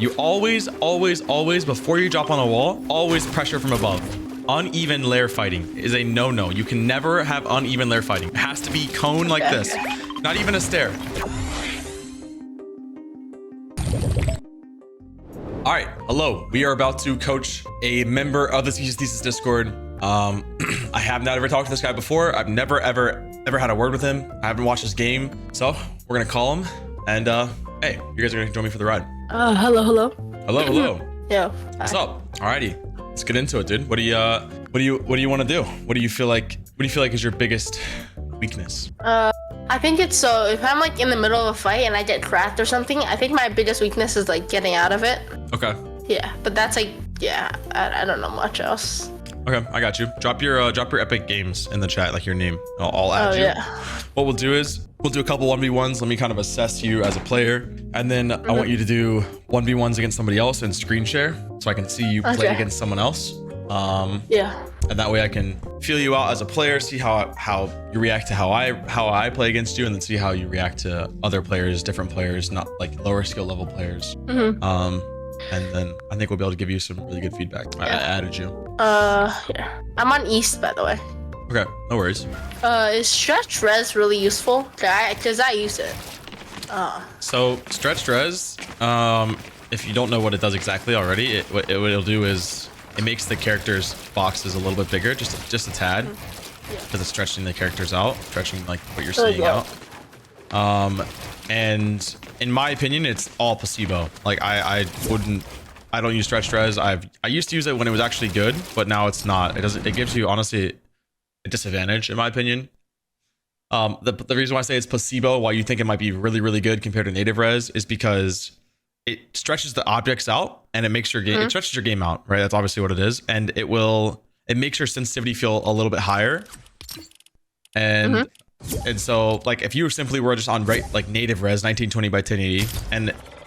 You always, before you drop on a wall, always pressure from above. Uneven layer fighting is a no-no. You can never have uneven layer fighting. It has to be cone like this. Not even a stair. All right, hello. We are about to coach a member of the Ceice Thesis Discord. I have not ever talked to this guy before. I've never, ever had a word with him. I haven't watched his game. So we're gonna call him and hey, you guys are gonna join me for the ride. Hello. Yeah. What's up? Alrighty, let's get into it, dude. What do you want to do? What do you feel like is your biggest weakness? I think it's if I'm like in the middle of a fight and I get trapped or something, I think my biggest weakness is like getting out of it. Okay. Yeah, but that's like, yeah, I don't know much else. Okay, I got you. Drop your epic games in the chat, like your name. I'll add you. Yeah. What we'll do is we'll do a couple 1v1s. Let me kind of assess you as a player, and then I want you to do 1v1s against somebody else and screen share, so I can see you play against someone else. Yeah. And that way I can feel you out as a player, see how you react to how I play against you, and then see how you react to other players, different players, not like lower skill level players. And then I think we'll be able to give you some really good feedback. Yeah. I added you. Yeah. I'm on East, by the way. Okay, no worries. Is stretch res really useful? Cause I use it. So stretch res, if you don't know what it does exactly already, what it'll do is it makes the characters' boxes a little bit bigger, just a tad, because it's stretching the characters out, stretching like what you're seeing out. And in my opinion, it's all placebo. Like I don't use stretch res. I used to use it when it was actually good, but now it's not. It gives you honestly a disadvantage in my opinion. The reason why I say it's placebo, why you think it might be really, really good compared to native res, is because it stretches the objects out and it makes your game, it stretches your game out, right? That's obviously what it is. And it makes your sensitivity feel a little bit higher. And so like if you simply were just on like native res 1920 by 1080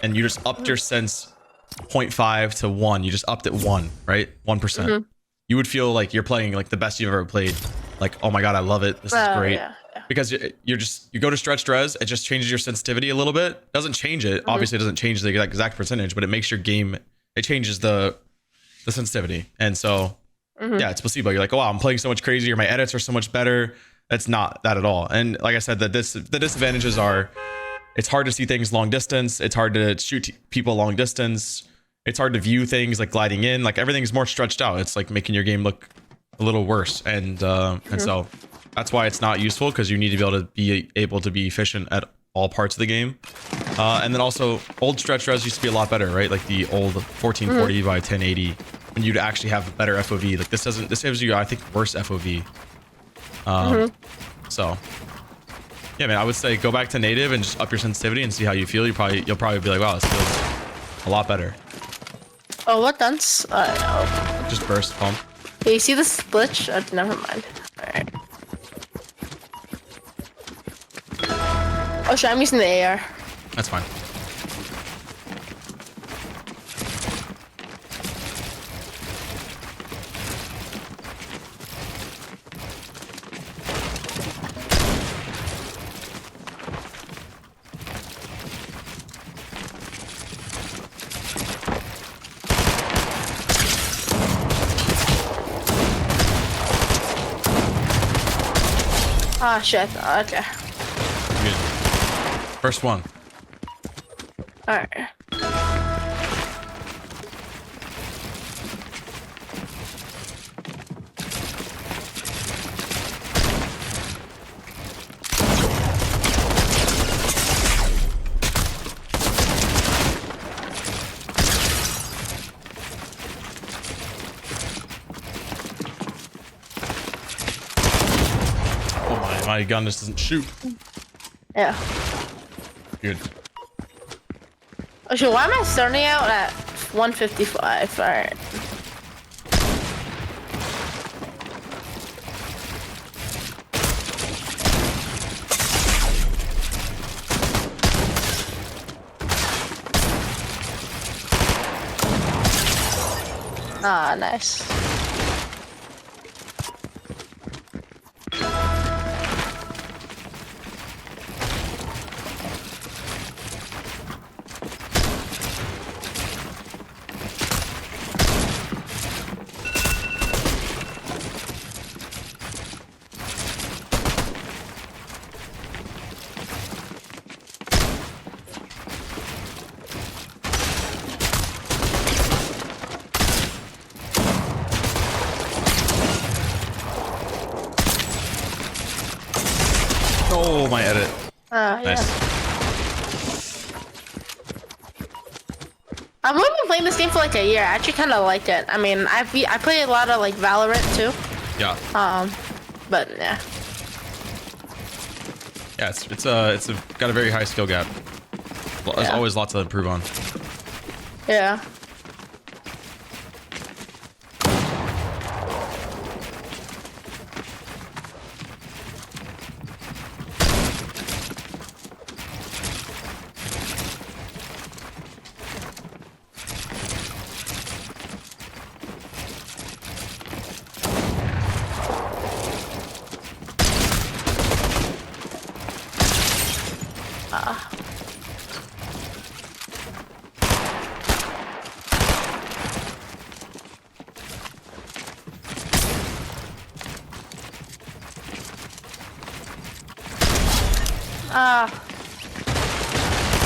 and you just upped your sense 0.5 to 1, you just upped it 1, right? 1%. You would feel like you're playing like the best you've ever played. Like, oh my God, I love it. This is great. Yeah. Because you go to stretched res, it just changes your sensitivity a little bit. Doesn't change it. Obviously it doesn't change the exact percentage, but it makes your game, it changes the sensitivity. And so yeah, it's placebo. You're like, oh wow, I'm playing so much crazier. My edits are so much better. That's not that at all. And like I said, the disadvantages are, it's hard to see things long distance. It's hard to shoot people long distance. It's hard to view things like gliding in, like everything's more stretched out. It's like making your game look a little worse. And so that's why it's not useful, because you need to be able to be efficient at all parts of the game. And then also old stretch res used to be a lot better, right? Like the old 1440 by 1080, when you'd actually have better FOV. Like this gives you, I think, worse FOV. So yeah, man, I would say go back to native and just up your sensitivity and see how you feel. You'll probably be like, wow, this feels a lot better. Oh, what dance? Just burst pump. Hey, you see the split? Never mind. Alright. Oh shit, I'm using the AR. That's fine. Ah shit. Okay. Good. First one. Alright. My gun just doesn't shoot. Yeah. Good. Oh shit, why am I starting out at 155? Alright. Ah, nice. my edit. Yeah. Nice. I've only been playing this game for like a year. I actually kind of liked it. I mean, I play a lot of like Valorant too. Yeah. But yeah. Yeah, it's got a very high skill gap. There's always lots to improve on. Yeah.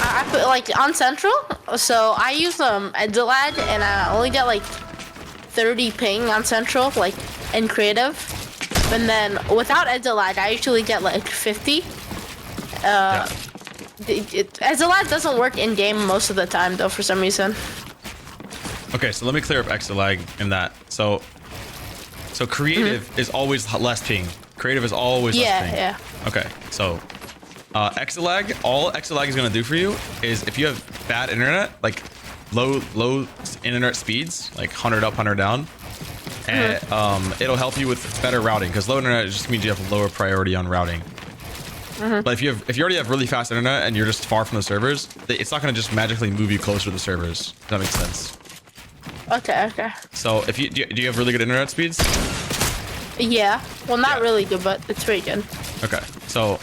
I put like on Central, so I use Edgelad, and I only get like 30 ping on Central, like in creative. And then without Edgelad, I usually get like 50. Edgelad doesn't work in game most of the time though, for some reason. Okay, so let me clear up extra lag in that. So creative is always less ping. Creative is always less ping. Yeah. Okay, so Exalag, all Exalag is gonna do for you is if you have bad internet, like low internet speeds, like 100 up, 100 down, and it'll help you with better routing, because low internet just means you have lower priority on routing. But if you already have really fast internet and you're just far from the servers, it's not gonna just magically move you closer to the servers. If that makes sense. Okay. So if you do you have really good internet speeds? Yeah. Well, not really good, but it's pretty good. Okay, so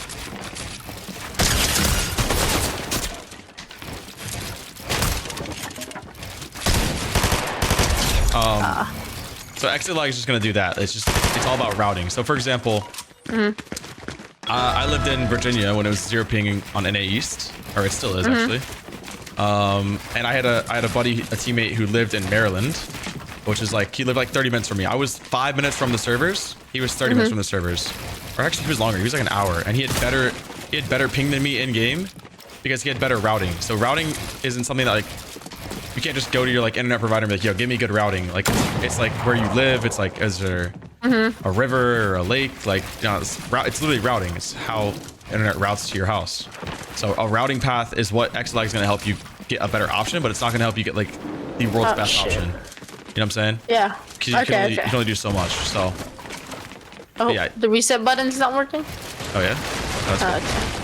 so exit lag is just gonna do that. It's all about routing. So for example, I lived in Virginia when it was 0 ping on NA East, or it still is actually. And I had a buddy, a teammate who lived in Maryland, which is like, he lived like 30 minutes from me. I was 5 minutes from the servers. He was 30 minutes from the servers. Or actually he was longer. He was like an hour, and he had better ping than me in game because he had better routing. So routing isn't something that like, you can't just go to your like internet provider and be like, yo, give me good routing. Like it's like where you live. It's like, is there a river or a lake? Like, you know, it's literally routing. It's how internet routes to your house. So a routing path is what XLAG is going to help you get a better option, but it's not going to help you get like the world's best option. You know what I'm saying? Yeah. Because you can only do so much. So. Oh, yeah. The reset button's not working? Oh yeah? That's good. Okay.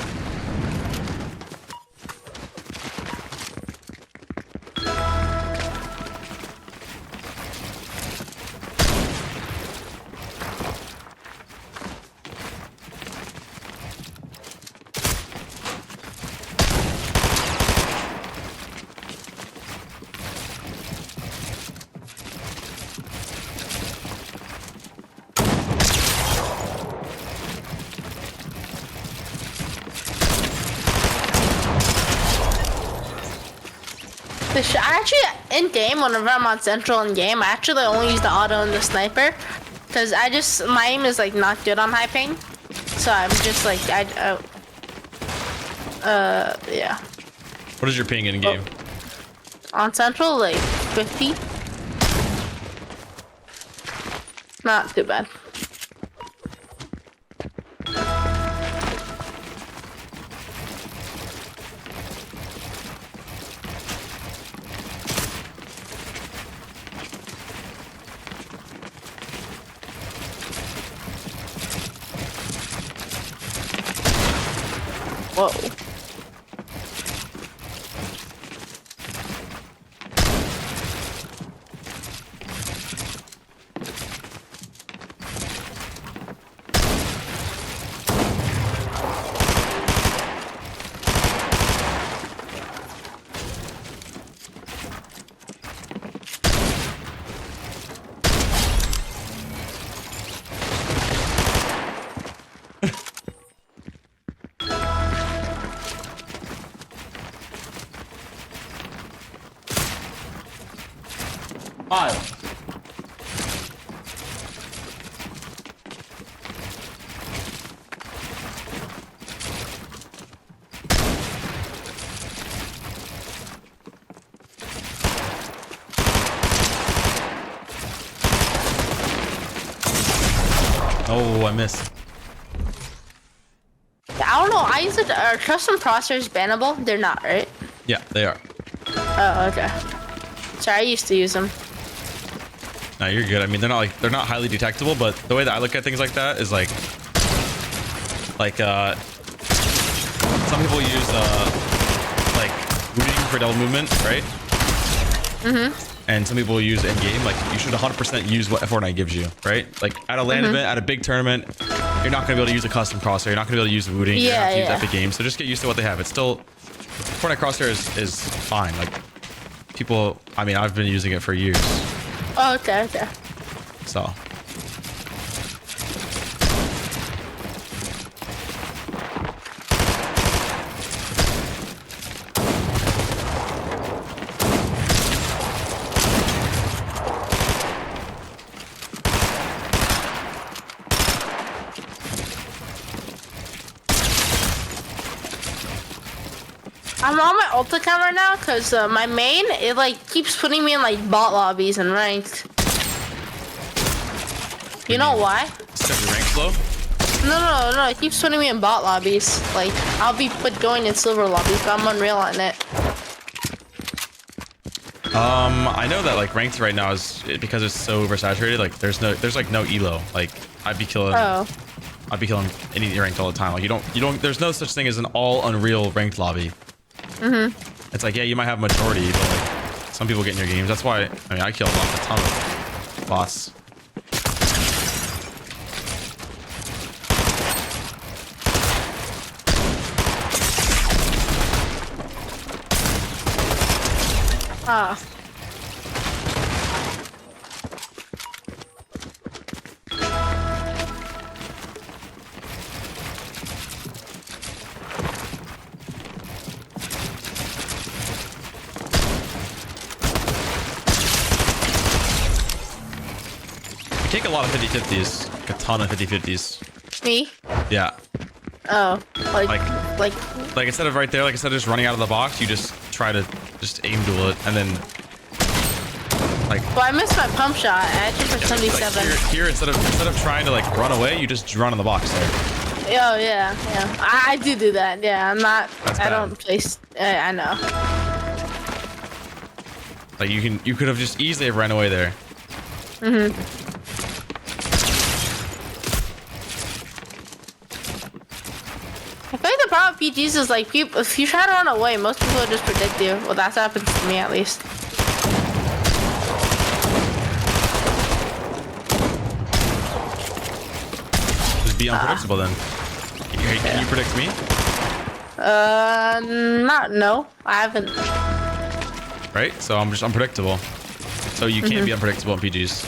I actually, in game, whenever I'm on Central in game, I actually only use the auto and the sniper, because my aim is like not good on high ping, so I'm just like, yeah. What is your ping in game? On Central, like 50. Not too bad. Whoa. Oh, I missed. I don't know. I use it. Are custom crosshairs bannable? They're not, right? Yeah, they are. Oh, okay. Sorry, I used to use them. No, you're good. I mean, they're not highly detectable, but the way that I look at things like that is like some people use like moving for double movement, right? And some people use in game. Like you should 100% use what Fortnite gives you, right? Like at a LAN event, at a big tournament, you're not gonna be able to use a custom crosshair. You're not gonna be able to use booting. You're gonna have to use Epic Games. So just get used to what they have. It's still Fortnite crosshair is fine. Like people, I mean, I've been using it for years. Oh, okay, okay. So. I'm on my ult account right now because my main, it like keeps putting me in like bot lobbies and ranked. You know why? Because your rank's low? No. It keeps putting me in bot lobbies. Like I'll be going in silver lobbies, but I'm Unreal on it. I know that like ranked right now is because it's so oversaturated. Like there's like no elo. Like I'd be killing any ranked all the time. Like you don't. There's no such thing as an all Unreal ranked lobby. It's like, yeah, you might have majority, but like some people get in your games. That's why, I mean, I killed a ton of bots. Ah. You take a lot of 50-50s, like a ton of 50-50s. Me? Yeah. Oh, like instead of right there, like instead of just running out of the box, you just try to just aim duel it, and then like. Well, I missed my pump shot. I actually for 77. Like here, instead of trying to like run away, you just run in the box there. Oh yeah. I do that. Yeah, I'm not. That's I bad. don't place. I know. Like you could have just easily have ran away there. I feel like the problem with PGs is like people, if you try to run away, most people just predict you. Well, that's happened to me at least. Just be unpredictable then. Can you predict me? No, I haven't. Right? So I'm just unpredictable. So you can't be unpredictable in PGs.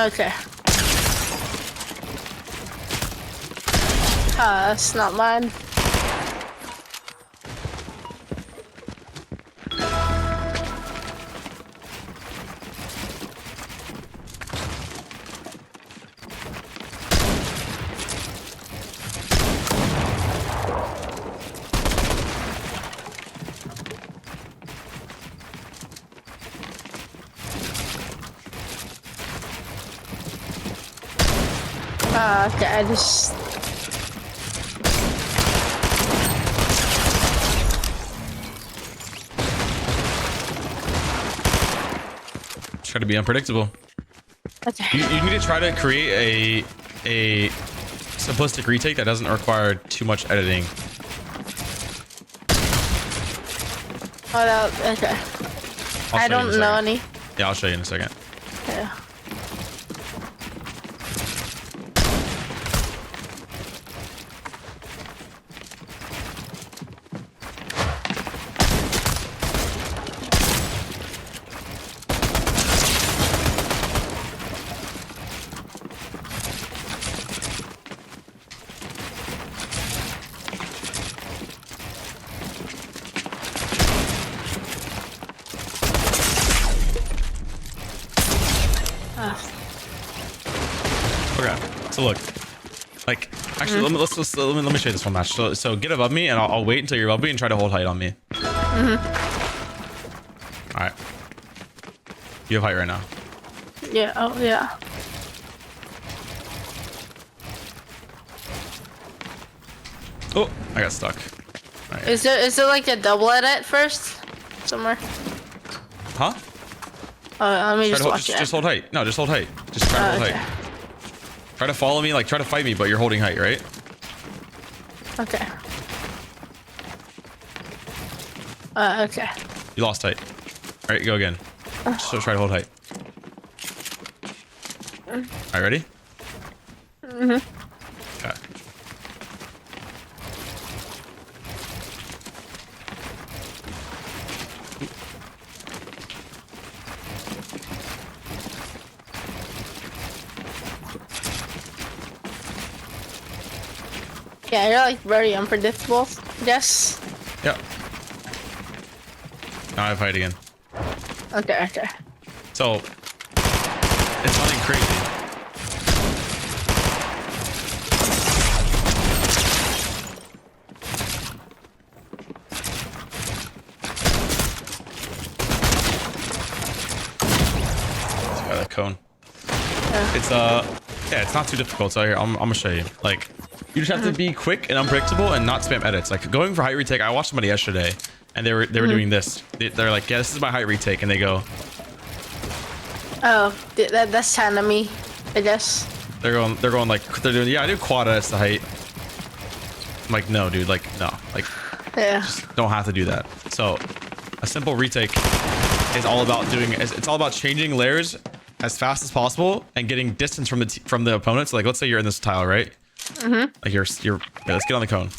Okay. That's not mine. Okay, I just... Try to be unpredictable. Okay. You need to try to create a simplistic retake that doesn't require too much editing. Oh, okay. I don't know any. Yeah, I'll show you in a second. Yeah. Okay, so look, like, actually, let me show you this one match. So get above me, and I'll wait until you're above me and try to hold height on me. All right. You have height right now. Yeah. Oh yeah. Oh, I got stuck. All right. Is there like a double edit first somewhere? Huh? Let me just watch it. Just hold height. No, just hold height. Just try to hold okay. height. Try to follow me, like try to fight me, but you're holding height, right? Okay. Okay. You lost height. All right, go again. So try to hold height. All right, ready? Okay. Yeah, you're like very unpredictable. Yes. Yep. Now I have height again. Okay. Okay. So it's nothing crazy. Let's got that cone. Yeah. It's yeah, it's not too difficult. So here, I'm gonna show you. Like, you just have to be quick and unpredictable and not spam edits. Like going for height retake. I watched somebody yesterday, and they were doing this. They're like, yeah, this is my height retake, and they go. Oh, that's kind of me, I guess. They're going like they're doing. Yeah, I do quad edits to height. I'm like, no, dude. Like, no. Like, Yeah. just don't have to do that. So, a simple retake is all about doing. It's all about changing layers as fast as possible and getting distance from the opponent. So, like, let's say you're in this tile, right? Like you're. Yeah, let's get on the cone.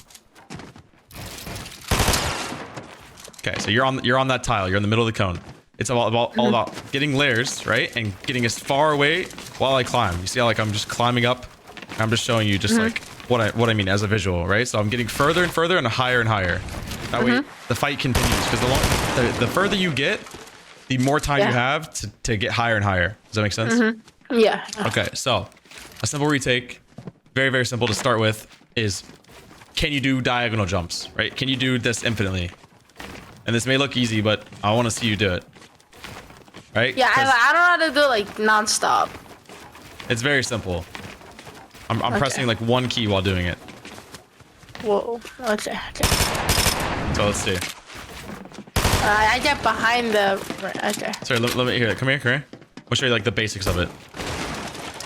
Okay, so you're on that tile. You're in the middle of the cone. It's all about getting layers, right? And getting as far away while I climb. You see how like I'm just climbing up? I'm just showing you just like what I mean as a visual, right? So I'm getting further and further and higher and higher. That way the fight continues, because the further you get, the more time you have to get higher and higher. Does that make sense? Yeah. Okay, so a simple retake, very, very simple to start with, is can you do diagonal jumps, right? Can you do this infinitely? And this may look easy, but I want to see you do it. Right? Yeah, I don't know how to do it like non-stop. It's very simple. I'm pressing like one key while doing it. Whoa. Okay. So let's see. I get behind the. Okay. Sorry, let me hear it. Come here. I'll show you like the basics of it.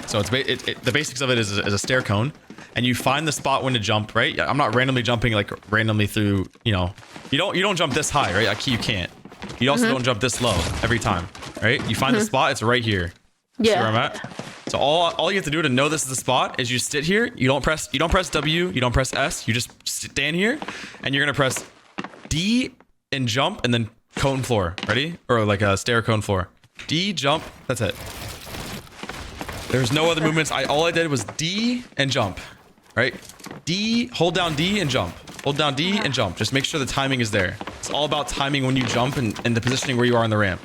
So the basics of it is a stair cone, and you find the spot when to jump. Right? I'm not randomly jumping like randomly through. You know, you don't jump this high, right? Like you can't. You also don't jump this low every time, right? You find the spot. It's right here. Yeah. See where I'm at? So all you have to do to know this is the spot is you sit here. You don't press W. You don't press S. You just stand here, and you're gonna press D and jump, and then cone floor. Ready? Or like a stair cone floor. D, jump. That's it. There's no other movements. All I did was D and jump. Right? D, hold down D and jump. Hold down D and jump. Just make sure the timing is there. It's all about timing when you jump and the positioning where you are on the ramp.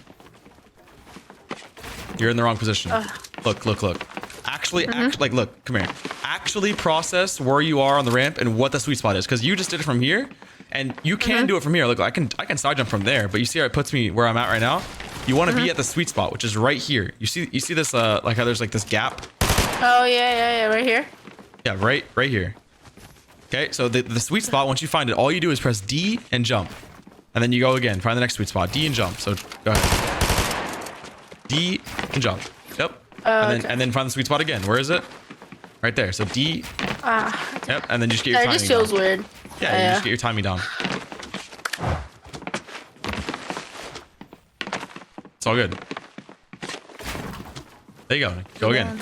You're in the wrong position. Look. Actually, like, look, come here. Actually process where you are on the ramp and what the sweet spot is. Because you just did it from here, and you can do it from here. Look, I can side jump from there, but you see how it puts me where I'm at right now? You want to be at the sweet spot, which is right here. You see this, like how there's like this gap? Oh, yeah, right here. Yeah, right here. Okay, so the sweet spot, once you find it, all you do is press D and jump. And then you go again, find the next sweet spot, D and jump. So go ahead. D and jump. Yep. And then find the sweet spot again. Where is it? Right there. So D. Yep. And then just get your timing. It just feels weird. Yeah, you just get your timing down. It's all good. There you go. Go again.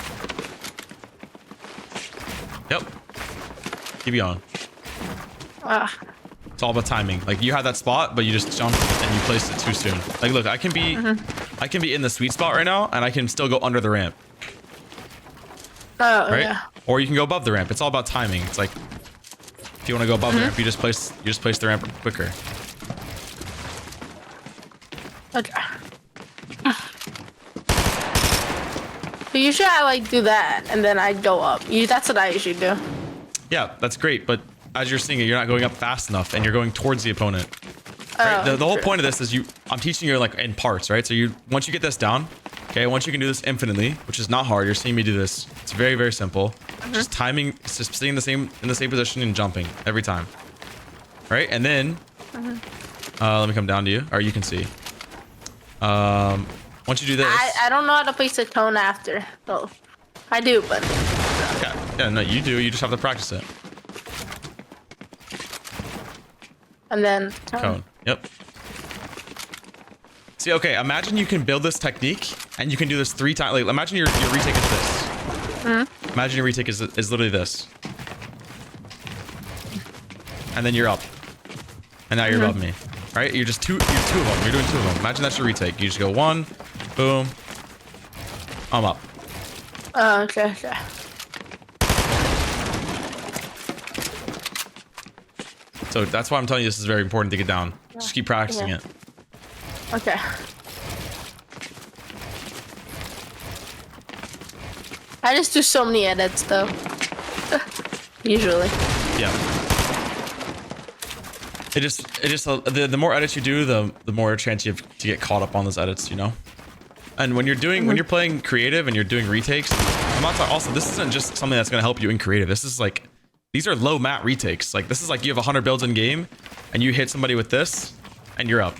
Yep. Keep going. It's all about timing. Like you had that spot, but you just jumped and you placed it too soon. Like, look, I can be in the sweet spot right now, and I can still go under the ramp. Oh, right? yeah. Or you can go above the ramp. It's all about timing. It's like if you want to go above the ramp, you just place the ramp quicker. Okay. But usually I like do that and then I go up. That's what I usually do. Yeah, that's great, but as you're seeing it, you're not going up fast enough, and you're going towards the opponent. Right? The whole point of this is I'm teaching you like in parts, right? So once you get this down, Okay, once you can do this infinitely, which is not hard, you're seeing me do this. It's very, very simple. Just timing, it's just sitting in the same position and jumping every time. Right, and then let me come down to you, or you can see. Once you do this, I don't know how to place a cone after. So I do, but yeah, no, you do. You just have to practice it. and then Cone. Yep. See, okay, imagine you can build this technique and you can do this 3 times. Like, imagine your retake is this. Imagine your retake is literally this. And then you're up. And now you're above me. Right? You're just you're two of them. You're doing 2 of them. Imagine that's your retake. You just go 1, boom. I'm up. Oh, okay. So that's why I'm telling you this is very important to get down. Just keep practicing it. Okay. I just do so many edits though. Usually. Yeah. It just the more edits you do, the more chance you have to get caught up on those edits, you know? And when you're doing when you're playing creative and you're doing retakes, I'm not also this isn't just something that's gonna help you in creative. This is like these are low mat retakes. Like this is like you have 100 builds in game and you hit somebody with this and you're up.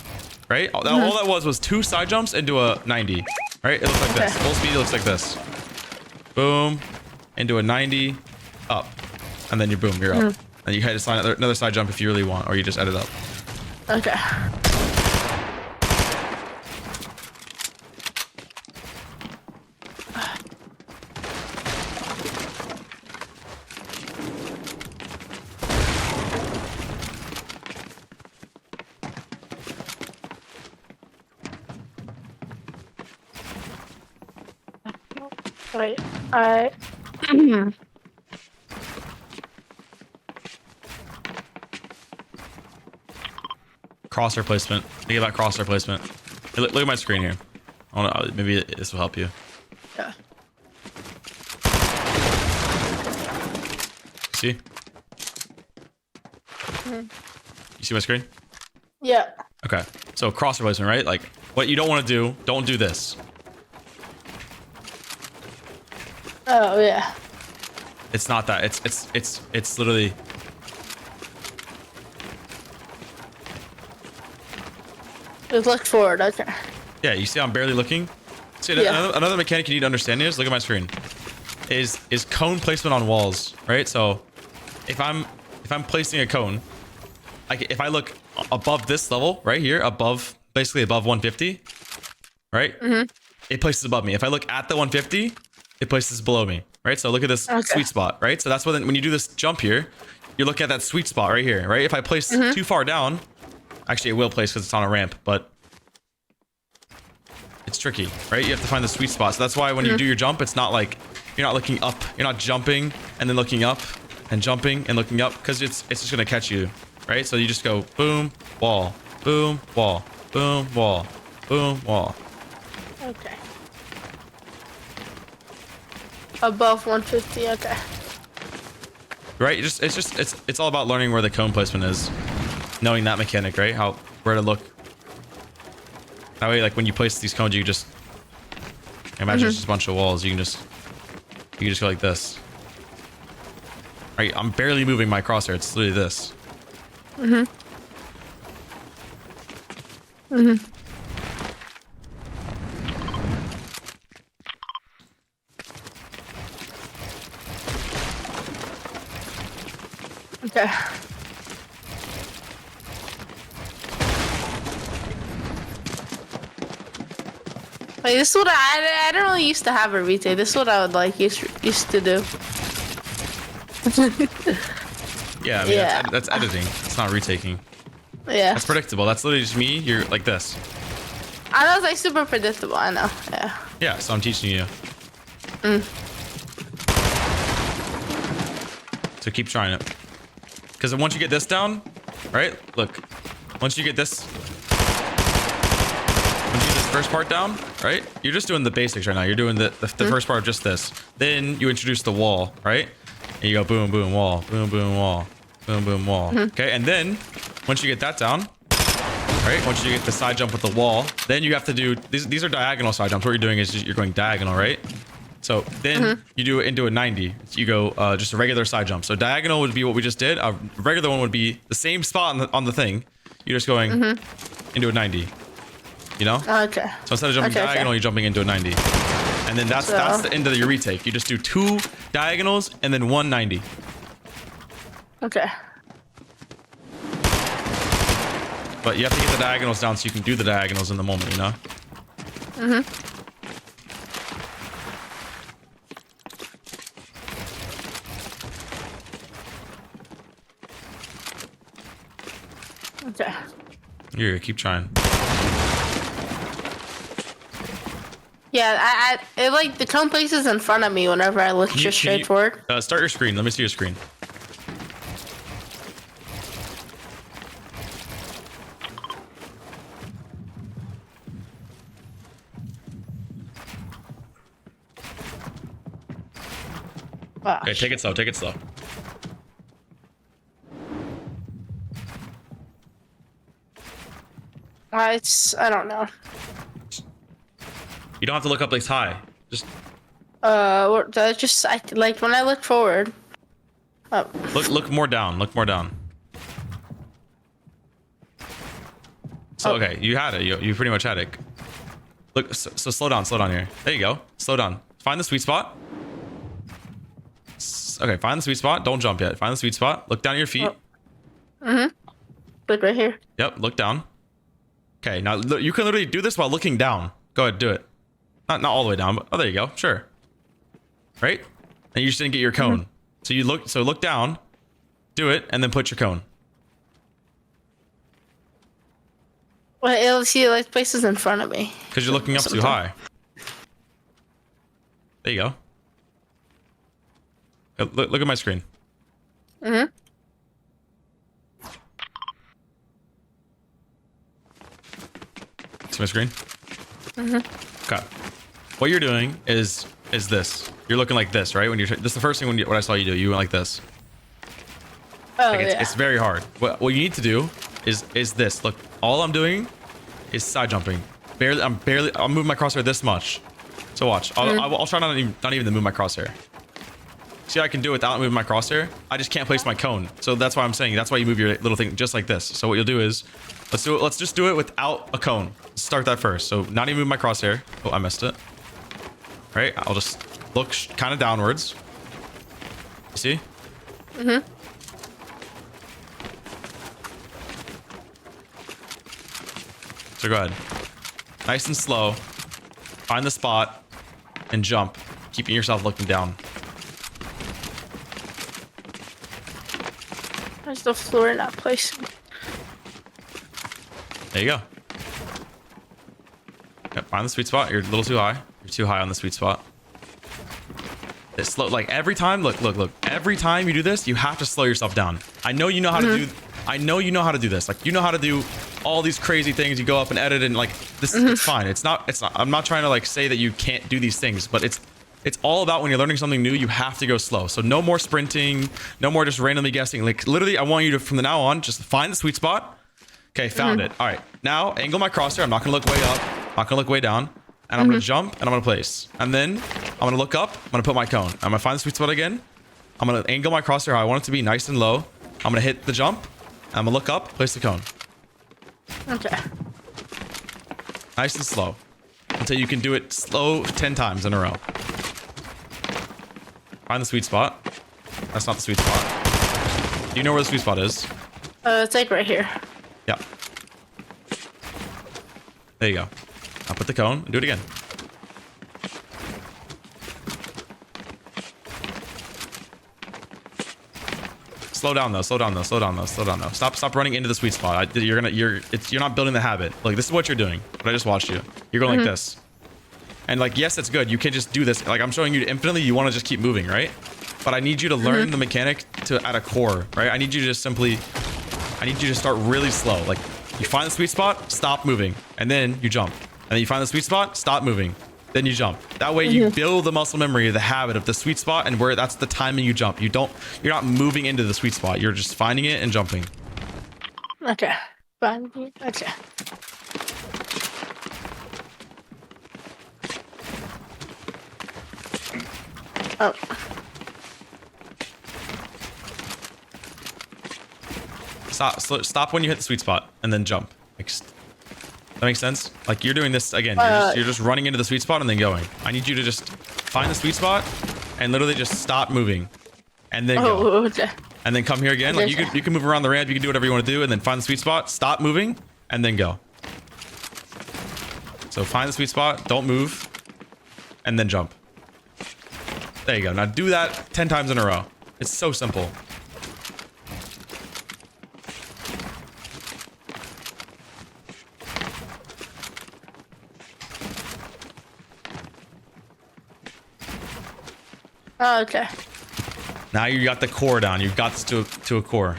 Right? All that was 2 side jumps into a 90. Right? It looks like this. Full speed looks like this. Boom. Into a 90. Up. And then you boom, you're up. And you had to another side jump if you really want, or you just edit up. Okay. Wait, Crosshair placement. Think about crosshair placement. Hey, look at my screen here. Maybe this will help you. Yeah. See? You see my screen? Yeah. Okay. So crosshair placement, right? Like what you don't want to do, don't do this. Oh yeah. It's not that. It's literally. Just look forward. Okay. Yeah, you see I'm barely looking. See, another mechanic you need to understand is look at my screen. Is cone placement on walls, right? So if I'm placing a cone, if I look above this level right here, basically above 150, right? It places above me. If I look at the 150, it places below me, right? So look at this sweet spot, right? So that's when you do this jump here, you look at that sweet spot right here, right? If I place too far down, actually it will place because it's on a ramp, but it's tricky, right? You have to find the sweet spot. So that's why when you do your jump, it's not like you're not looking up, you're not jumping and then looking up and jumping and looking up because it's just gonna catch you, right? So you just go boom, wall, boom, wall, boom, wall, boom, wall. Okay. Above 150. Okay. Right? It's all about learning where the cone placement is, knowing that mechanic, right? Where to look. That way, like when you place these cones, you just imagine it's just a bunch of walls. You can just go like this. Right? I'm barely moving my crosshair. It's literally this. Okay. Like this is what I don't really used to have a retake. This is what I would like used to do. Yeah, I mean, that's editing. It's not retaking. Yeah. That's predictable. That's literally just me. You're like this. I know it's like super predictable. I know. Yeah. Yeah, so I'm teaching you. So keep trying it. Because once you get this down, right? Look, once you get this first part down, right? You're just doing the basics right now. You're doing the first part of just this. Then you introduce the wall, right? And you go boom, boom, wall, boom, boom, wall, boom, boom, wall. Okay, and then once you get that down, right? Once you get the side jump with the wall, then you have to do these are diagonal side jumps. What you're doing is just, you're going diagonal, right? So then you do it into a 90. So you go just a regular side jump. So diagonal would be what we just did. A regular one would be the same spot on the thing. You're just going into a 90. You know? Okay. So instead of jumping diagonal, you're jumping into a 90. And then that's the end of your retake. You just do 2 diagonals and then 1 90. Okay. But you have to get the diagonals down so you can do the diagonals in the moment, you know? Okay. Here, keep trying. Yeah, it like the cone places in front of me whenever I look just straight forward. Start your screen. Let me see your screen. Okay, take it slow. Take it slow. I don't know. You don't have to look up this high. Just like when I look forward. Oh. look more down. Look more down. So okay, you had it. You pretty much had it. Look, so slow down here. There you go. Slow down. Find the sweet spot. Okay, find the sweet spot. Don't jump yet. Find the sweet spot. Look down at your feet. Look right here. Yep, look down. Okay, now you can literally do this while looking down. Go ahead, do it. Not all the way down, but oh, there you go. Sure. Right? And you just didn't get your cone. So look down, do it, and then put your cone. Well, it'll see like places in front of me. Because you're looking up too high. There you go. Look at my screen. See my screen? Okay. What you're doing is this. You're looking like this, right? This is the first thing what I saw you do. You went like this. Oh, like it's very hard. What you need to do is this. Look, all I'm doing is side jumping. I'm moving my crosshair this much. So watch. I'll try not even to move my crosshair. See, I can do it without moving my crosshair. I just can't place my cone. So that's why I'm saying that's why you move your little thing just like this. So what you'll do is let's just do it without a cone. Let's start that first. So not even move my crosshair. Oh, I missed it. Right? I'll just look kind of downwards. You see? So go ahead. Nice and slow. Find the spot and jump, keeping yourself looking down. There's the floor not placing. There you go. Yep, find the sweet spot. You're a little too high. You're too high on the sweet spot. It's slow. Like every time, look. Every time you do this, you have to slow yourself down. I know you know how to do. I know you know how to do this. Like you know how to do all these crazy things. You go up and edit and like this. It's fine. It's not. I'm not trying to like say that you can't do these things, but it's all about when you're learning something new, you have to go slow. So no more sprinting, no more just randomly guessing. Like literally, I want you to, from the now on, just find the sweet spot. Okay, found it. All right, now angle my crosshair. I'm not gonna look way up. I'm not gonna look way down. And I'm gonna jump and I'm gonna place. And then I'm gonna look up. I'm gonna put my cone. I'm gonna find the sweet spot again. I'm gonna angle my crosshair how I want it to be, nice and low. I'm gonna hit the jump. I'm gonna look up, place the cone. Okay. Nice and slow. Until you can do it slow 10 times in a row. Find the sweet spot. That's not the sweet spot. Do you know where the sweet spot is? It's like right here. Yeah. There you go. I'll put the cone and do it again. Slow down though. Stop running into the sweet spot. You're not building the habit. Like this is what you're doing. But I just watched you. You're going like this. And like, yes, it's good. You can just do this. Like I'm showing you infinitely. You want to just keep moving, right? But I need you to learn the mechanic at a core, right? I need you to just I need you to start really slow. Like you find the sweet spot, stop moving, and then you jump. And then you find the sweet spot, stop moving, then you jump. That way you build the muscle memory, the habit of the sweet spot, and where that's the timing you jump. You're not moving into the sweet spot. You're just finding it and jumping. Okay. Fine. Okay. Oh. Stop when you hit the sweet spot and then jump. That makes sense? Like you're doing this again. You're just running into the sweet spot and then going. I need you to just find the sweet spot and literally just stop moving and then go. Okay. And then come here again. Like you can move around the ramp. You can do whatever you want to do and then find the sweet spot. Stop moving and then go. So find the sweet spot. Don't move and then jump. There you go. Now do that 10 times in a row. It's so simple. Oh, okay. Now you got the core down. You've got this to a core.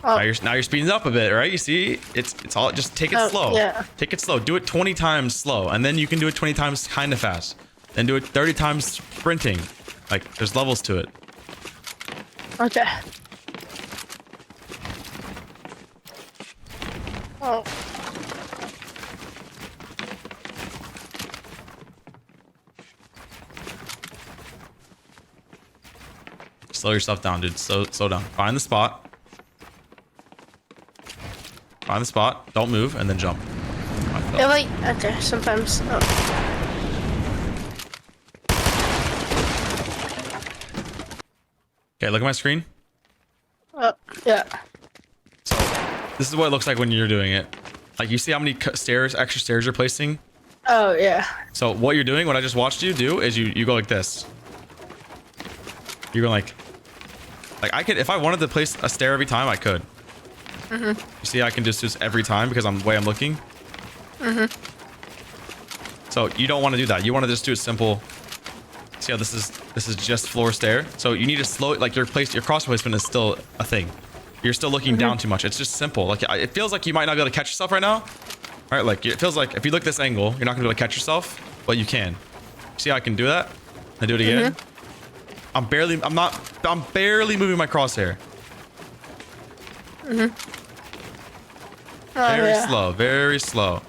Oh. Now you're speeding up a bit, right? You see, it's all just take it slow. Yeah. Take it slow. Do it 20 times slow, and then you can do it 20 times kind of fast. Then do it 30 times sprinting. Like there's levels to it. Okay. Oh. Slow yourself down, dude. Slow down. Find the spot. Find the spot. Don't move, and then jump. Yeah, like okay. Sometimes. Oh. Okay, look at my screen. Yeah. So this is what it looks like when you're doing it. Like you see how many extra stairs you're placing. Oh yeah. So what you're doing, what I just watched you do, is you go like this. You're going like I could, if I wanted to place a stair every time, I could. You see, I can just do this every time because I'm the way I'm looking. So you don't want to do that. You want to just do it simple. See how this is just floor stair. So you need to slow it. Like your cross placement is still a thing. You're still looking down too much. It's just simple. Like it feels like you might not be able to catch yourself right now. All right, like it feels like if you look this angle, you're not gonna be able to catch yourself, but you can. See how I can do that? I do it again. I'm barely moving my crosshair. Very slow, very slow.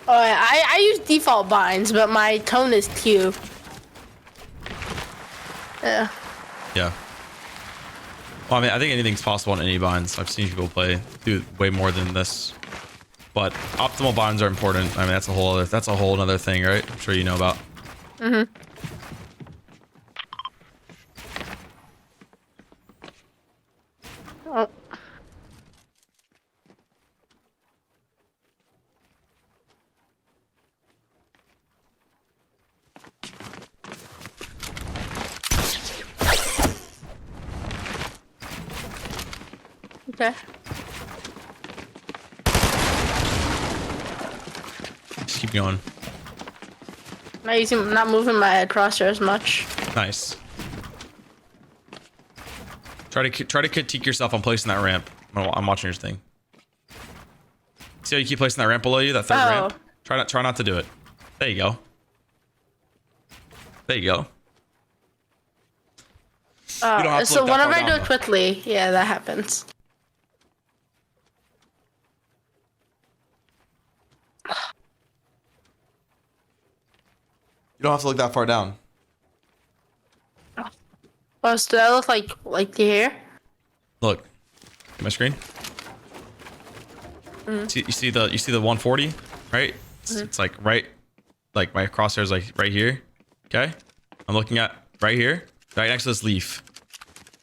Oh, I use default binds, but my tone is Q. Yeah. Yeah. Well, I mean, I think anything's possible on any binds. I've seen people do way more than this. But optimal binds are important. I mean, that's a whole other thing, right? I'm sure you know about. Oh. Okay. Just keep going. Not moving my crosshair as much. Nice. Try to critique yourself on placing that ramp. I'm watching your thing. See how you keep placing that ramp below you, that third ramp? Try not to do it. There you go. There you go. So whenever I do it quickly, yeah, that happens. You don't have to look that far down. Oh, so that look like here? Look, at my screen. You see the 140, right? It's like right, like my crosshair's like right here. Okay, I'm looking at right here, right next to this leaf,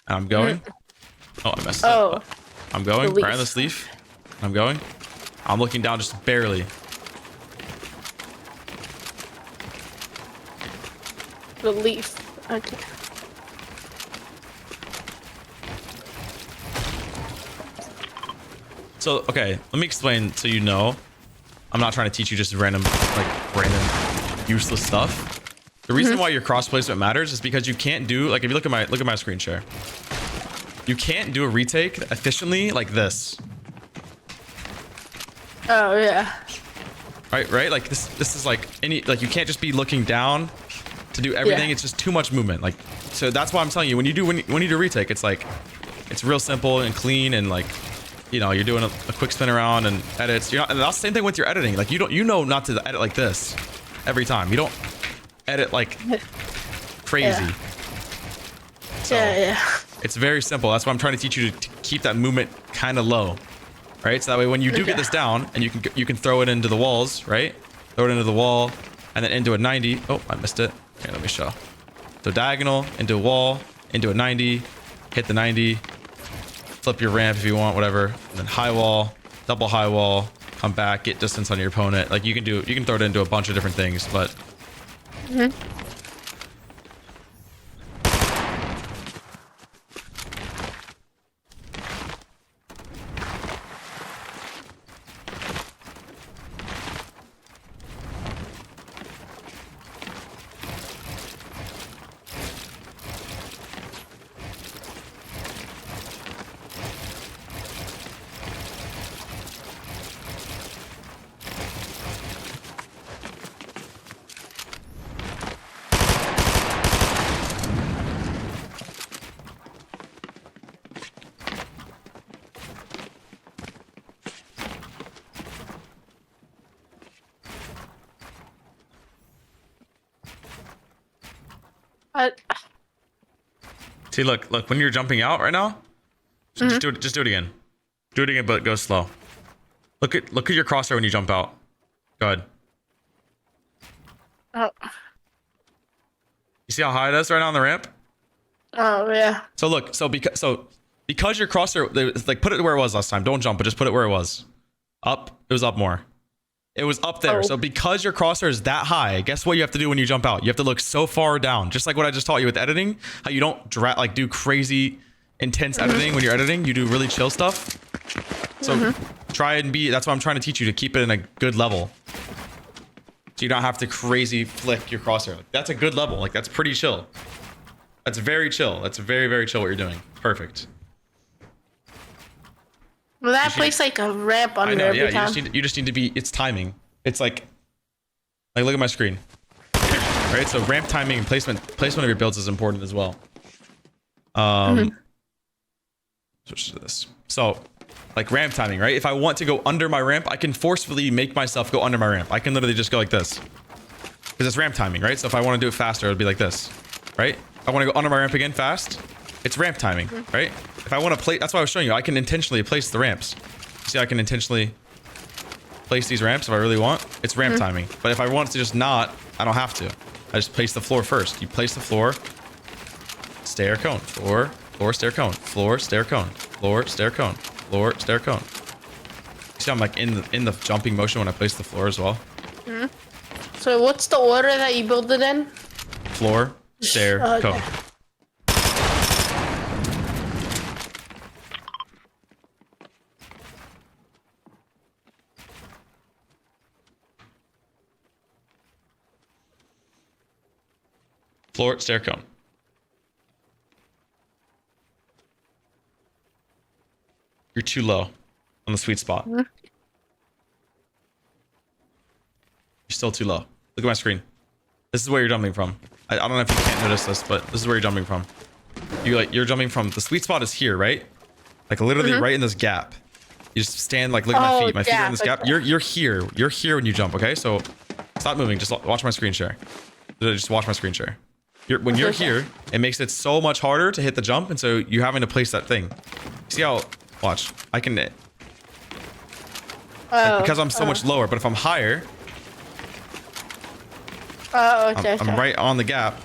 and I'm going. Oh, I messed up. I'm going right on this leaf. I'm going. I'm looking down just barely. The leaf. Okay. So, okay, let me explain so you know. I'm not trying to teach you just random useless stuff. The reason why your cross placement matters is because you can't do, like, if you look at my screen share, you can't do a retake efficiently like this. Oh yeah. Right? Like this is like you can't just be looking down to do everything. Yeah. It's just too much movement. Like so that's why I'm telling you, when you do retake, it's like, it's real simple and clean, and like, you know, you're doing a quick spin around and edits. You're not, and that's the same thing with your editing. Like you know not to edit like this every time. You don't edit like crazy. Yeah. So it's very simple. That's why I'm trying to teach you to keep that movement kind of low, right? So that way when you do get this down, and you can throw it into the walls, right? Throw it into the wall, and then into a 90. Oh, I missed it. Here, let me show. So diagonal, into a wall, into a 90, hit the 90, flip your ramp if you want, whatever, and then high wall, double high wall, come back, get distance on your opponent. Like you can throw it into a bunch of different things, but. See, look, when you're jumping out right now, just do it again. Do it again, but go slow. Look at your crosshair when you jump out. Go ahead. Oh. You see how high it is right now on the ramp? Oh yeah. So look, because your crosshair, like put it where it was last time. Don't jump, but just put it where it was. Up. It was up more. It was up there. Oh. So because your crosshair is that high, guess what you have to do when you jump out? You have to look so far down. Just like what I just taught you with editing, how you don't do crazy intense editing when you're editing. You do really chill stuff. So try and that's what I'm trying to teach you, to keep it in a good level. So you don't have to crazy flick your crosshair. Like, that's a good level. Like that's pretty chill. That's very chill. That's very, very chill what you're doing. Perfect. Well, that plays like a ramp under I know, every yeah, time. you just need to be, it's timing. It's like look at my screen. Right? So ramp timing and placement of your builds is important as well. Switch to this. So like ramp timing, right? If I want to go under my ramp, I can forcefully make myself go under my ramp. I can literally just go like this. Because it's ramp timing, right? So if I want to do it faster, it would be like this, right? If I want to go under my ramp again fast, it's ramp timing, right? If I want to play, that's why I was showing you, I can intentionally place the ramps. See, I can intentionally place these ramps if I really want. It's ramp timing. But if I want to just not, I don't have to. I just place the floor first. You place the floor, stair, cone, floor, stair, cone, floor, stair, cone, floor, stair, cone, floor, stair, cone. You see, I'm like in the jumping motion when I place the floor as well. So what's the order that you build it in? Floor, stair, cone. Floor, stair, cone. You're too low on the sweet spot. You're still too low. Look at my screen. This is where you're jumping from. I don't know if you can't notice this, but this is where you're jumping from. You're jumping from, the sweet spot is here, right? Like literally right in this gap. You just stand, like, look at my feet. My feet are in this gap. You're here. You're here when you jump, okay? So stop moving. Just watch my screen share. Just watch my screen share. When you're here, it makes it so much harder to hit the jump, and so you're having to place that thing. See how, watch, I can, like, because I'm so much lower, but if I'm higher, I'm right on the gap.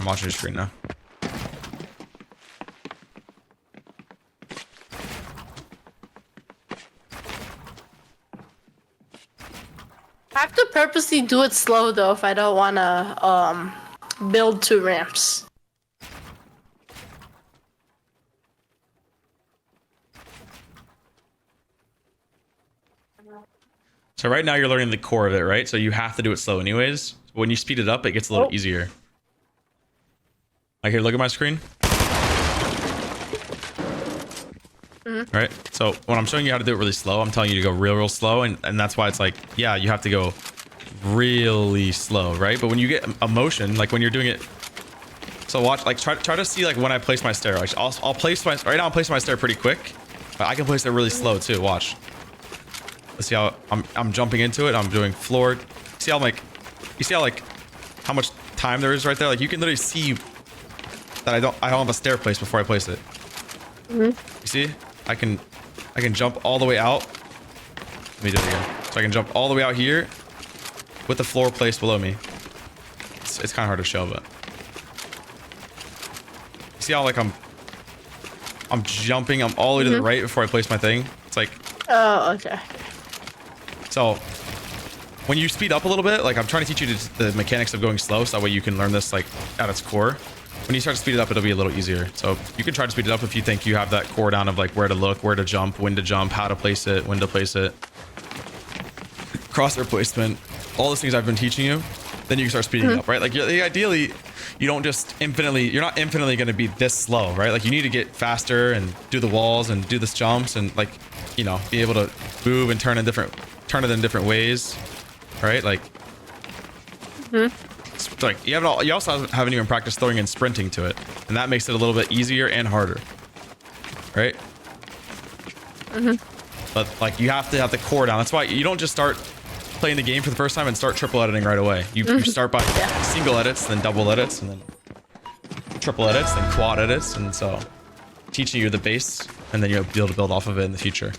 I'm watching your screen now. I have to purposely do it slow though if I don't want to build 2 ramps. So right now you're learning the core of it, right? So you have to do it slow anyways. When you speed it up, it gets a little easier. Like here, look at my screen. Right. So when I'm showing you how to do it really slow, I'm telling you to go real slow, and that's why it's like, yeah, you have to go really slow, right? But when you get a motion, like when you're doing it, so watch, like try to see like when I place my stair. Like, I'll place my right now. I'm placing my stair pretty quick, but I can place it really slow too. Watch. Let's see how I'm jumping into it. I'm doing floor. See how like, you see how like how much time there is right there. Like you can literally see that I don't have a stair place before I place it. You see, I can jump all the way out. Let me do it again. So I can jump all the way out here with the floor placed below me. It's kind of hard to show, but you see how like I'm jumping. I'm all the way to the right before I place my thing. It's like, oh, okay. So when you speed up a little bit, like I'm trying to teach you the mechanics of going slow, so that way you can learn this like at its core. When you start to speed it up, it'll be a little easier. So you can try to speed it up if you think you have that core down of like where to look, where to jump, when to jump, how to place it, when to place it, crosshair placement, all those things I've been teaching you. Then you can start speeding up, right? Like ideally, you don't just you're not infinitely going to be this slow, right? Like you need to get faster and do the walls and do the jumps and like, you know, be able to move and turn it in different ways, right? Like, it's like you also haven't even practiced throwing and sprinting to it, and that makes it a little bit easier and harder, right? But like you have to have the core down. That's why you don't just start playing the game for the first time and start triple editing right away. You start by single edits, then double edits, and then triple edits, then quad edits, and so teaching you the base, and then you'll be able to build off of it in the future.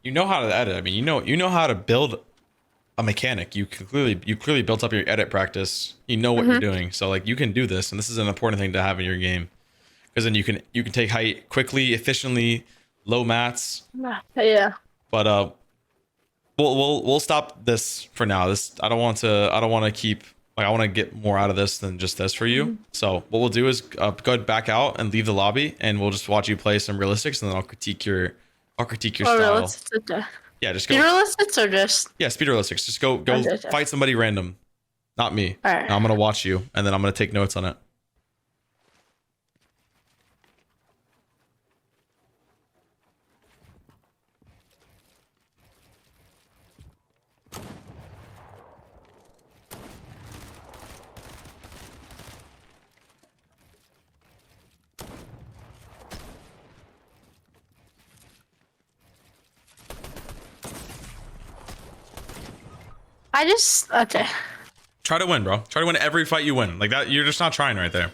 You know how to edit. I mean, you know how to build a mechanic. You clearly built up your edit practice. You know what you're doing. So like you can do this, and this is an important thing to have in your game, because then you can take height quickly, efficiently, low mats. Yeah. But we'll stop this for now. I don't want to keep, like, I want to get more out of this than just this for you. So what we'll do is go back out and leave the lobby, and we'll just watch you play some realistics, and then I'll critique your style. Yeah, just go. Speed realistics or just? Yeah, speed realistics. Just go fight somebody random, not me. All right. Now I'm gonna watch you, and then I'm gonna take notes on it. Okay. Try to win, bro. Try to win every fight you win. Like that, you're just not trying right there.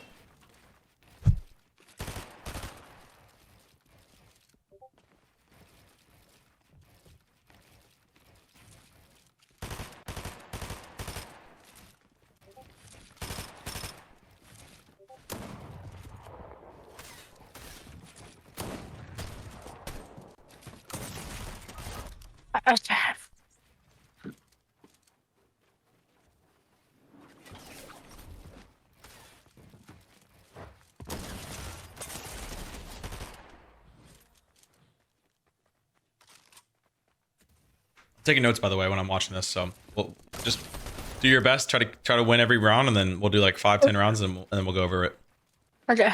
Okay. Taking notes, by the way, when I'm watching this. So we'll just do your best. Try to win every round, and then we'll do like 5-10 rounds, and then we'll go over it. Okay.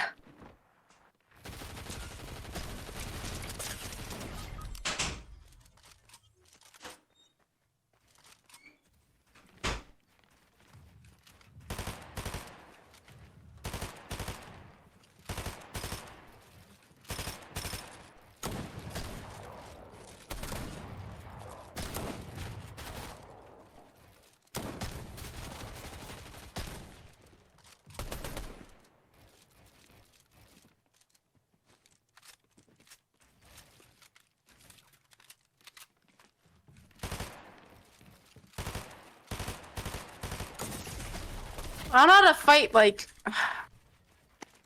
I don't know how to fight. Like,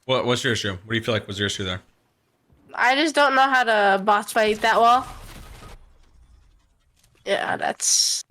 What's your issue? What do you feel like was your issue there? I just don't know how to boss fight that well. Yeah, that's.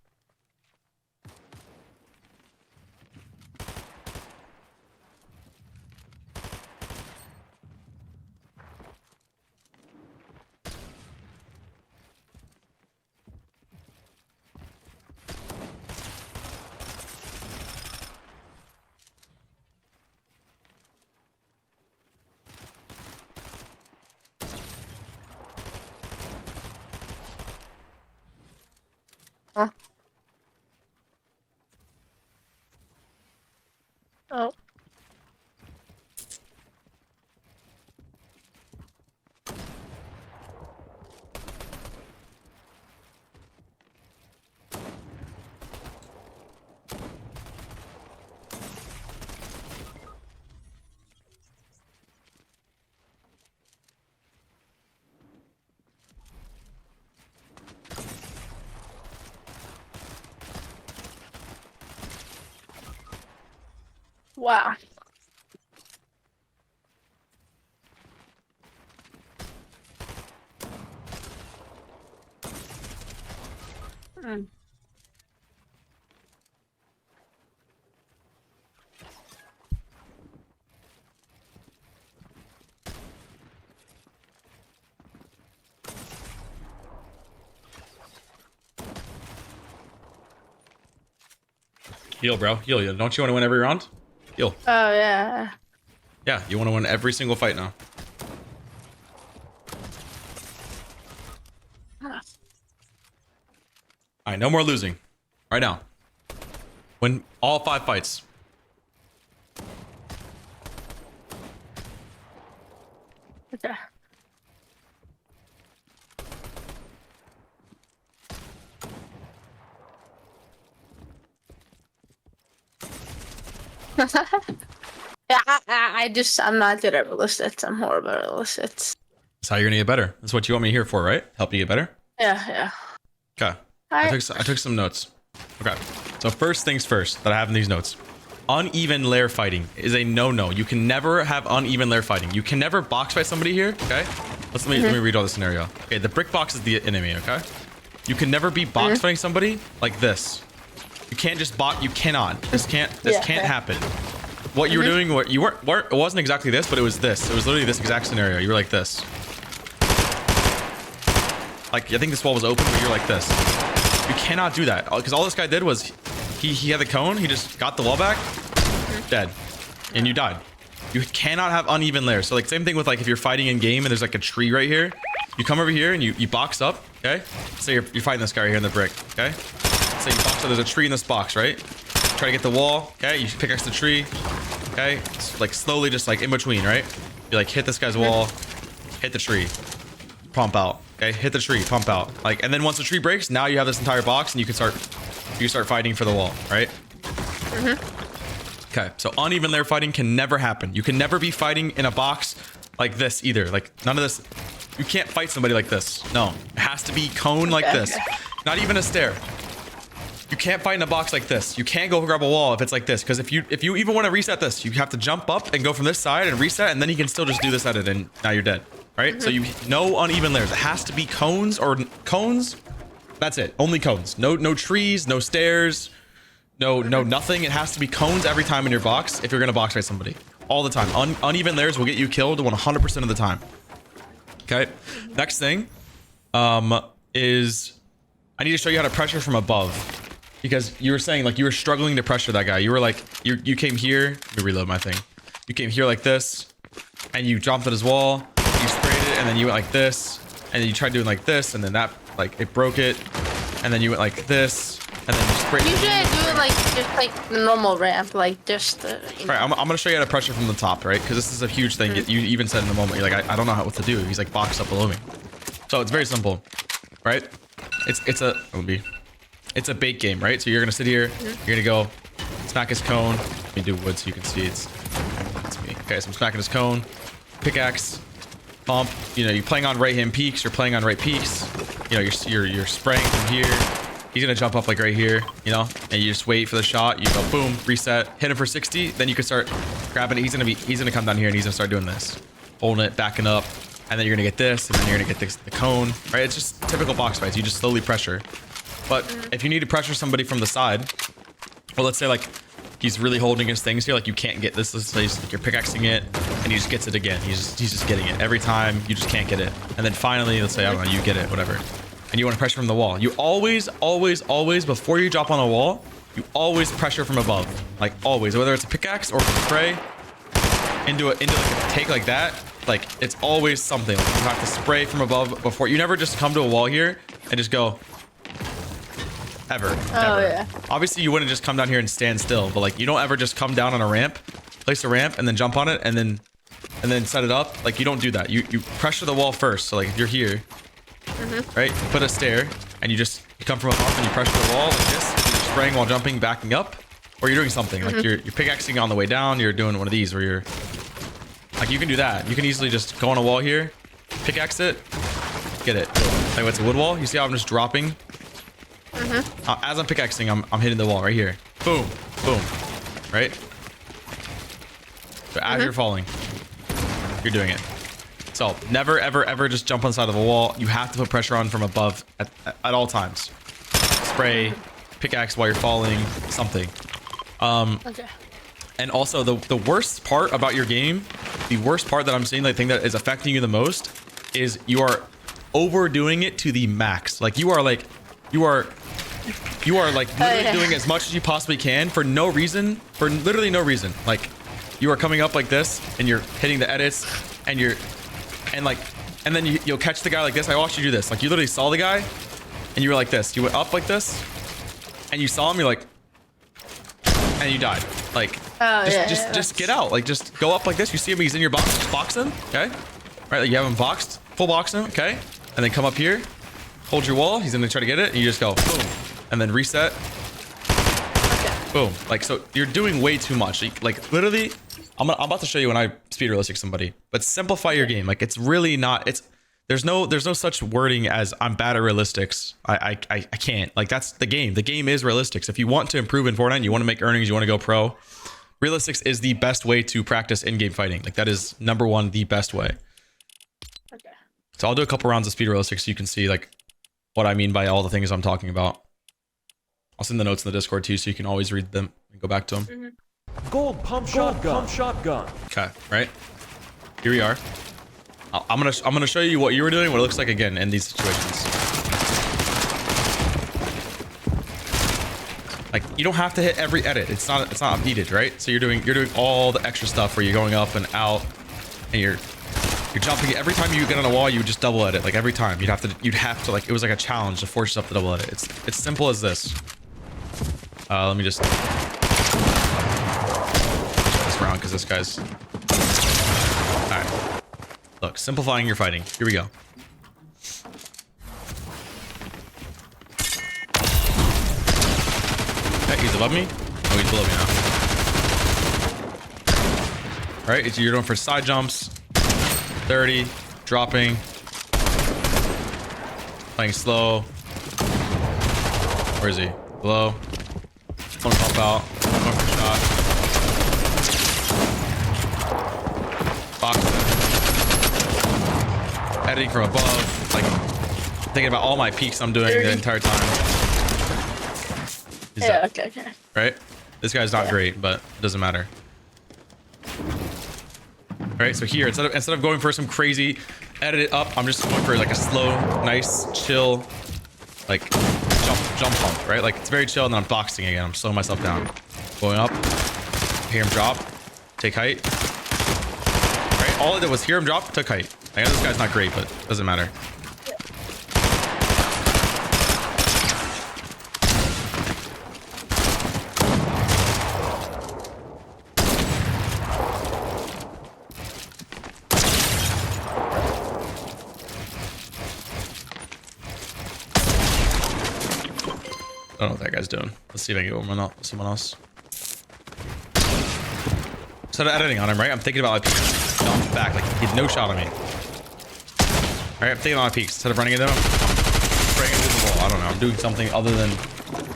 Huh? Oh. Wow. Mm. Heal, bro. Heal. Don't you want to win every round? Heal. Oh yeah. Yeah, you want to win every single fight now. Ah. All right, no more losing. Right now. Win all 5 fights. Okay. Yeah, I'm not good at illicits. I'm horrible at illicits. That's how you're gonna get better. That's what you want me here for, right? Help you get better? Yeah, yeah. Okay. Alright. I took some notes. Okay. So first things first that I have in these notes. Uneven layer fighting is a no-no. You can never have uneven layer fighting. You can never box fight somebody here, okay? Let me read all the scenario. Okay, the brick box is the enemy, okay? You can never be box fighting somebody like this. You can't just bot. You cannot. This can't happen. What you were doing, you weren't. It wasn't exactly this, but it was this. It was literally this exact scenario. You were like this. Like I think this wall was open, but you're like this. You cannot do that because all this guy did was he had the cone. He just got the wall back, dead, and you died. You cannot have uneven layers. So like same thing with like if you're fighting in game and there's like a tree right here. You come over here and you box up. Okay. So you're fighting this guy right here in the brick. Okay. So you box up. There's a tree in this box, right? Try to get the wall. Okay. You pickaxe the tree. Okay. It's like slowly, just like in between, right? You like hit this guy's wall, hit the tree, pump out. Okay. Hit the tree, pump out. Like, and then once the tree breaks, now you have this entire box and you can start fighting for the wall, right? Okay. So uneven layer fighting can never happen. You can never be fighting in a box like this either. Like none of this. You can't fight somebody like this. No, it has to be cone like this. Not even a stair. You can't fight in a box like this. You can't go grab a wall if it's like this. Because if you even want to reset this, you have to jump up and go from this side and reset, and then you can still just do this at it, and now you're dead. Right? So you no uneven layers. It has to be cones or cones. That's it. Only cones. No trees. No stairs. No nothing. It has to be cones every time in your box if you're gonna box fight somebody. All the time. Uneven layers will get you killed 100% of the time. Okay. Next thing is I need to show you how to pressure from above. Because you were saying like you were struggling to pressure that guy. You were like you came here. Let me reload my thing. You came here like this, and you jumped at his wall. You sprayed it, and then you went like this, and then you tried doing like this, and then that like it broke it, and then you went like this, and then you sprayed. Usually I do it like just like the normal ramp, like just. You know. Right, I'm gonna show you how to pressure from the top, right? Because this is a huge thing. You even said in the moment, you're like, I don't know what to do. He's like boxed up below me. So it's very simple, right? It's a bait game, right? So you're gonna sit here, you're gonna go smack his cone. Let me do wood so you can see it's me. Okay, so I'm smacking his cone, pickaxe, pump. You know, you're playing on right hand peaks, you're playing on right peaks. You know, you're spraying from here, he's gonna jump up like right here, you know, and you just wait for the shot. You go boom, reset, hit him for 60. Then you can start grabbing it. He's gonna come down here and he's gonna start doing this, holding it, backing up, and then you're gonna get this, and then you're gonna get this, the cone, right? It's just typical box fights. You just slowly pressure. But if you need to pressure somebody from the side, well, let's say like he's really holding his things here, like you can't get this. Let's say you're pickaxing it, and he just gets it again. He's just getting it every time. You just can't get it, and then finally, let's say I don't know, you get it, whatever. And you want to pressure from the wall. You always, before you drop on a wall, you always pressure from above. Like always, whether it's a pickaxe or spray into like a take like that, like it's always something. Like you have to spray from above before. You never just come to a wall here and just go. Ever. Never. Yeah. Obviously, you wouldn't just come down here and stand still, but like you don't ever just come down on a ramp, place a ramp, and then jump on it, and then set it up. Like you don't do that. You pressure the wall first. So like if you're here. Right, you put a stair and you come from above and you pressure the wall like this. You're spraying while jumping, backing up, or you're doing something like you're pickaxing on the way down. You're doing one of these where you're like, you can do that. You can easily just go on a wall here, pickaxe it, get it. Like what's a wood wall? You see how I'm just dropping? As I'm pickaxing, I'm hitting the wall right here. Boom, boom, right? So as you're falling, you're doing it. So never, ever just jump on the side of a wall. You have to put pressure on from above at all times. Spray, pickaxe while you're falling, something. Okay. And also the worst part about your game, the worst part that I'm seeing, the thing that is affecting you the most, is you are overdoing it to the max. Like you are like literally doing as much as you possibly can for no reason, for literally no reason. Like you are coming up like this and you're hitting the edits and and then you'll catch the guy like this. I watched you do this. Like you literally saw the guy and you were like this. You went up like this and you saw him. You're like, and you died. Like, just get out. Like, just go up like this. You see him. He's in your box. Just box him. Okay. Right. Like you have him boxed. Full box him. Okay. And then come up here. Hold your wall. He's going to try to get it. And you just go boom. And then reset. Boom. Like, so you're doing way too much. Like literally, I'm about to show you when I speed realistic somebody, but simplify your game. Like it's really not, there's no such wording as I'm bad at realistics. I can't, like that's the game. The game is realistics. If you want to improve in Fortnite, you want to make earnings, you want to go pro, realistics is the best way to practice in-game fighting. Like that is number one, the best way. Okay. So I'll do a couple rounds of speed realistic so you can see like what I mean by all the things I'm talking about. I'll send the notes in the Discord too, so you can always read them and go back to them. Gold pump shotgun. Okay, right. Here we are. I'm gonna show you what you were doing, what it looks like again in these situations. Like you don't have to hit every edit. It's not needed, right? So you're doing all the extra stuff where you're going up and out, and you're jumping. Every time you get on a wall, you just double edit. Like every time you'd have to like it was like a challenge to force yourself to double edit. It's simple as this. Let me just round because this guy's all right. Look, simplifying your fighting. Here we go. Okay, he's above me. Oh, he's below me now. All right, you're going for side jumps. 30, dropping, playing slow. Where is he? Below. One pump out. One for shot. Box. Editing from above, like thinking about all my peaks I'm doing the entire time. Yeah, okay. Right? This guy's not great, but it doesn't matter. All right, so here instead of going for some crazy edit it up, I'm just going for like a slow, nice, chill, like jump pump, right? Like it's very chill, and then I'm boxing again. I'm slowing myself down, going up, hear him drop, take height. Right, all I did was hear him drop, took height. I know this guy's not great, but it doesn't matter. I don't know what that guy's doing. Let's see if I can get one up with someone else. Instead of editing on him, right? I'm thinking about my peaks. No, back, like he had no shot on me. Alright, I'm thinking about my peaks. Instead of running into him, spraying into the wall. I don't know. I'm doing something other than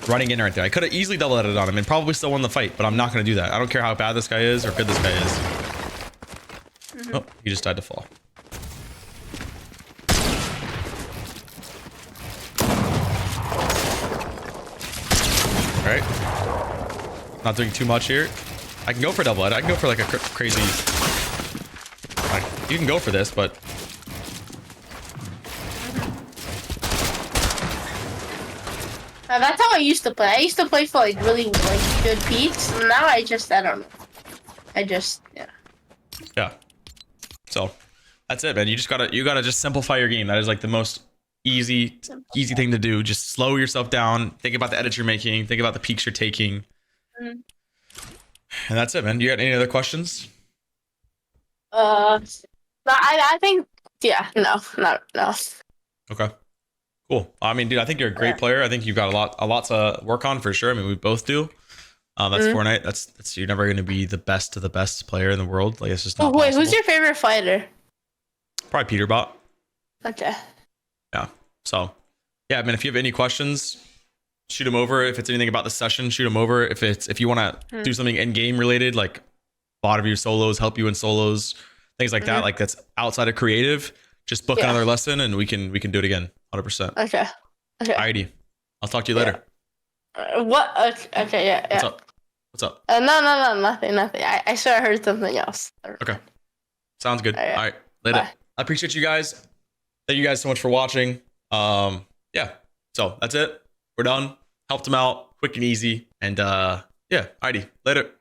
running in right there. I could have easily double headed on him and probably still won the fight, but I'm not going to do that. I don't care how bad this guy is or good this guy is. Oh, he just died to fall. All right. Not doing too much here. I can go for double head. I can go for like a crazy... Like, you can go for this, but... That's how I used to play. I used to play for like really like good peaks. Now I don't know. Yeah. Yeah. So that's it, man. You gotta just simplify your game. That is like the most easy thing to do. Just slow yourself down. Think about the edits you're making. Think about the peaks you're taking. And that's it, man. You got any other questions? I think yeah. No. Okay. Cool. I mean, dude, I think you're a great player. I think you've got a lot to work on for sure. I mean, we both do. That's Fortnite. That's you're never going to be the best of the best player in the world. Like, it's just not wait, possible. who's your favorite fighter? Probably Peterbot. Okay. Yeah. So, yeah, I mean, if you have any questions, shoot them over. If it's anything about the session, shoot them over. If you want to do something in game related, like a lot of your solos, help you in solos, things like that, like that's outside of creative, just book another lesson and we can do it again. 100%. Okay. Alrighty. I'll talk to you later. What? Okay. Yeah. What's up? No, nothing. I swear I heard something else. Okay. Sounds good. All All right. Later. Bye. I appreciate you guys. Thank you guys so much for watching. Yeah. So that's it. We're done. Helped them out. Quick and easy. And yeah. Alrighty. Later.